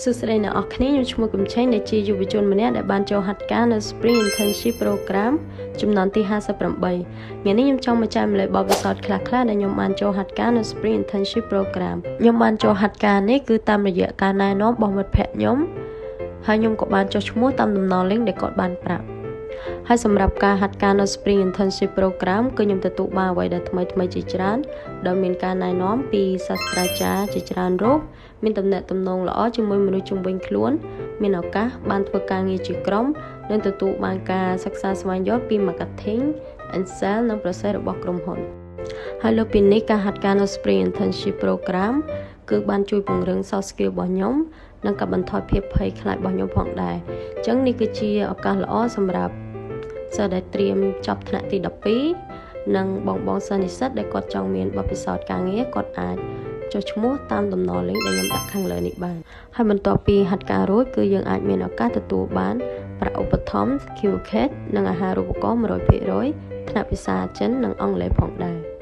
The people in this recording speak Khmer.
សួស្តីអ្នកនរគ្នាខ្ញុំឈ្មោះកំឆេងដែលជាយុវជនម្នាក់ដែលបានចូលហាត់ការនៅ Spring Internship Program ចំនួនទី58ថ្ងៃនេះខ្ញុំចង់មកចែកម្លែកបទពិសោធន៍ខ្លះៗដែលខ្ញុំបានចូលហាត់ការនៅ Spring Internship Program ខ្ញុំបានចូលហាត់ការនេះគឺតាមរយៈការណែនាំរបស់មិត្តភក្តិខ្ញុំហើយខ្ញុំក៏បានចុះឈ្មោះតាមតំណ link ដែលគាត់បានប្រាប់ហើយសម្រាប់ការហាត់ការនៅ Spring Internship Program គឺខ្ញុំទទួលបានអ្វីដែលថ្មីៗជាច្រើនដោយមានការណែនាំពីសាស្ត្រាចារ្យជាច្រើនរូបមានទំនាក់ទំនងល្អជាមួយមនុស្សជុំវិញខ្លួនមានឱកាសបានធ្វើការងារជាក្រុមនិងទទួលបានការសិក្សាស្វែងយល់ពី marketing and sales និង process របស់ក្រុមហ៊ុនហើយលើពីនេះការហាត់ការនៅ Spring Internship Program គឺបានជួយពង្រឹង soft skill របស់ខ្ញុំនិងកាត់បន្ថយភាពភ័យខ្លាចរបស់ខ្ញុំផងដែរអញ្ចឹងនេះគឺជាឱកាសល្អសម្រាប់សិស្សដែលត្រៀមចប់ថ្នាក់ទី12និងបងសិស្សនិស្សិតដែលគាត់ចង់មានបទពិសោធន៍ការងារគាត់អាចចុះឈ្មោះតាមតំណ link ដែលខ្ញុំដាក់ខាងលើនេះបានហើយបន្ទាប់ពីហាត់ការរួចគឺយើងអាចមានឱកាសទទួលបានប្រាក់ឧបត្ថម្ភ Q-Card និងអាហារូបករណ៍ 100% ថ្នាក់ភាសាចិននិងអង់គ្លេសផងដែរ